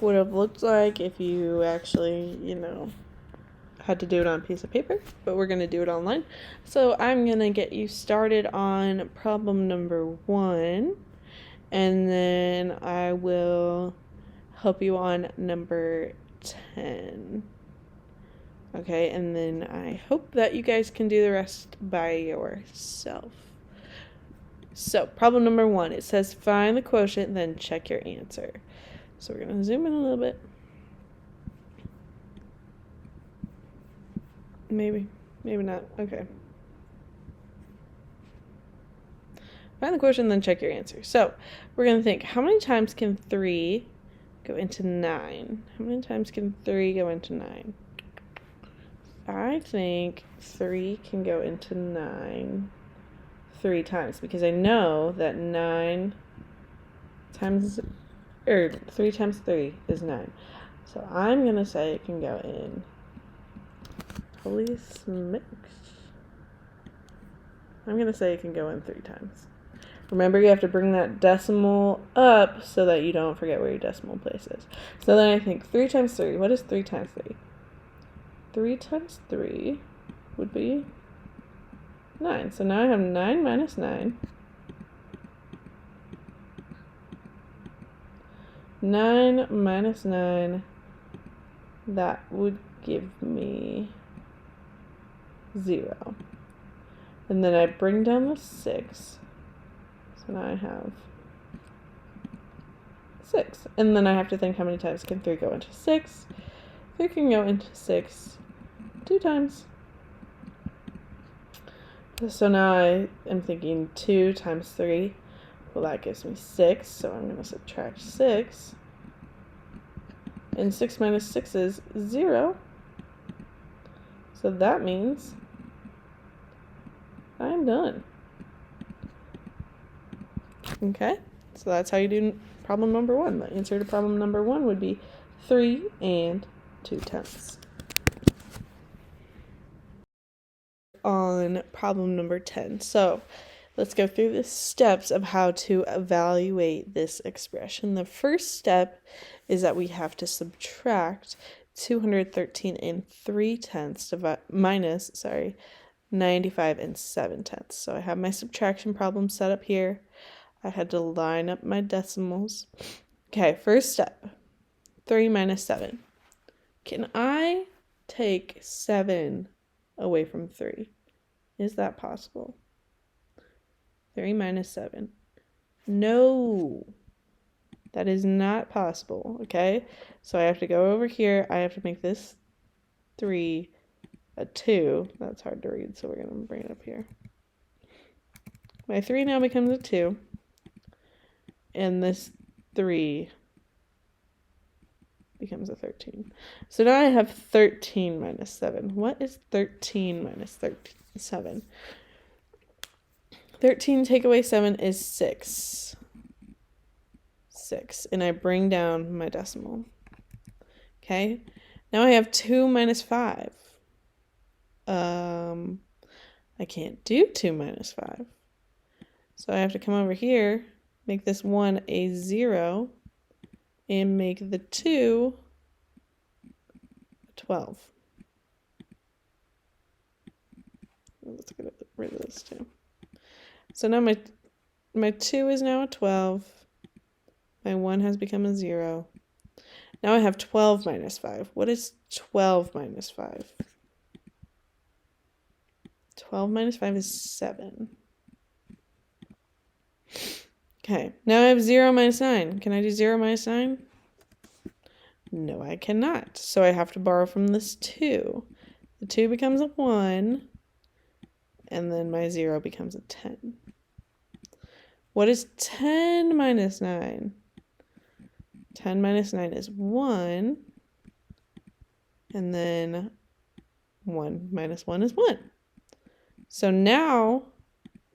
would have looked like if you actually, had to do it on a piece of paper, but we're going to do it online. So I'm going to get you started on problem number 1, and then I will help you on number 10. Okay, and then I hope that you guys can do the rest by yourself. So, problem number 1, it says find the quotient, then check your answer. So we're going to zoom in a little bit. Maybe not. Okay. Find the quotient, then check your answer. So we're going to think, how many times can 3 go into 9? How many times can 3 go into 9? I think 3 can go into 9 3 times, because I know that 3 times 3 is 9. So I'm going to say it can go in. Holy smokes. I'm going to say it can go in 3 times. Remember, you have to bring that decimal up so that you don't forget where your decimal place is. So then I think 3 times 3. What is 3 times 3? 3 times 3 would be 9. So now I have 9 minus 9. 9 minus 9. That would give me 0. And then I bring down the 6. So now I have 6. And then I have to think, how many times can 3 go into 6? 3 can go into 6 2 times. So now I am thinking 2 times 3. Well, that gives me 6. So I'm going to subtract 6. And 6 minus 6 is 0. So that means I'm done. Okay, so that's how you do problem number 1. The answer to problem number 1 would be 3 and 2/10. On problem number 10. So let's go through the steps of how to evaluate this expression. The first step is that we have to subtract 213 and 3/10 minus 95 and 7/10. So I have my subtraction problem set up here. I had to line up my decimals. Okay, first step, 3 minus 7. Can I take 7 away from 3? Is that possible? 3 minus 7. No, that is not possible, okay? So I have to go over here. I have to make this 3 a 2. That's hard to read, so we're going to bring it up here. My 3 now becomes a 2. And this 3 becomes a 13. So now I have 13 minus 7. What is 13 minus 7? 13 take away 7 is 6. 6. And I bring down my decimal. Okay. Now I have 2 minus 5. I can't do 2 minus 5. So I have to come over here, make this 1 a 0, and make the 2 a 12. Let's get rid of this 2. So now my 2 is now a 12. My 1 has become a 0. Now I have 12 minus 5. What is 12 minus 5? 12 minus 5 is 7. Okay, now I have 0 minus 9. Can I do 0 minus 9? No, I cannot. So I have to borrow from this 2. The 2 becomes a 1, and then my 0 becomes a 10. What is 10 minus 9? 10 minus 9 is 1, and then 1 minus 1 is 1. So now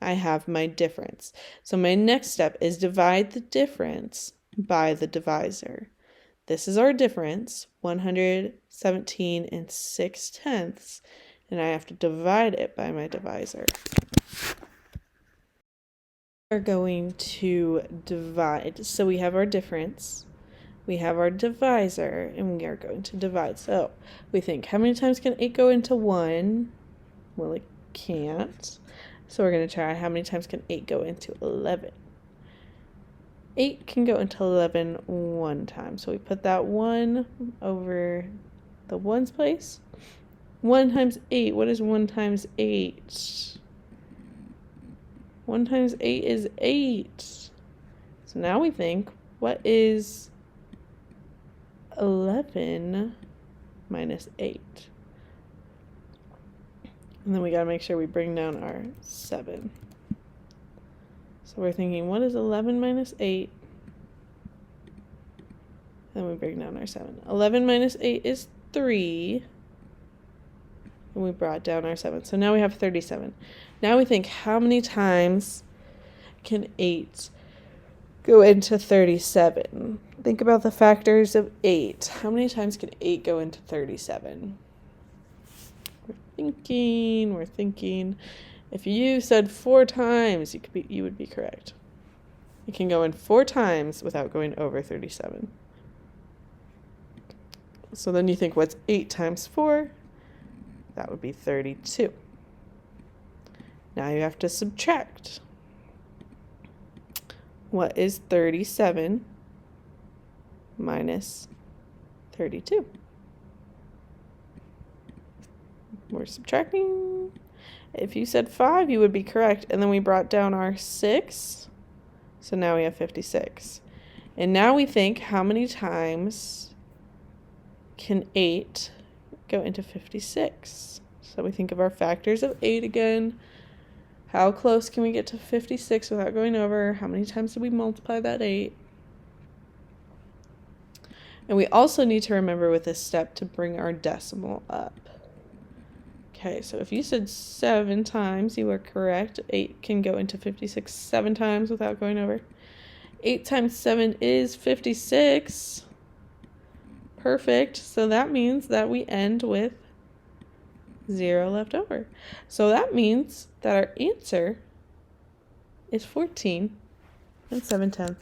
I have my difference. So my next step is divide the difference by the divisor. This is our difference, 117 and 6/10, and I have to divide it by my divisor. We're going to divide. So we have our difference. we have our divisor, and we are going to divide. So we think, how many times can 8 go into 1? Well, it can't. So we're going to try, how many times can 8 go into 11? 8 can go into 11 one time. So we put that 1 over the 1's place. 1 times 8. What is 1 times 8? 1 times 8 is 8. So now we think, what is 11 minus 8? And then we got to make sure we bring down our 7. So we're thinking, what is 11 minus 8? Then we bring down our 7. 11 minus 8 is 3. And we brought down our 7. So now we have 37. Now we think, how many times can 8 go into 37? Think about the factors of 8. How many times can 8 go into 37? We're thinking. If you said 4 times, you would be correct. It can go in 4 times without going over 37. So then you think, what's 8 times 4? That would be 32. Now you have to subtract. What is 37 minus 32? We're subtracting. If you said 5, you would be correct. And then we brought down our 6. So now we have 56. And now we think, how many times can 8 go into 56? So we think of our factors of 8 again. How close can we get to 56 without going over? How many times did we multiply that 8? And we also need to remember with this step to bring our decimal up. Okay, so if you said 7 times, you are correct. 8 can go into 56 7 times without going over. 8 times 7 is 56. Perfect. So that means that we end with 0 left over. So that means that our answer is 14 7/10.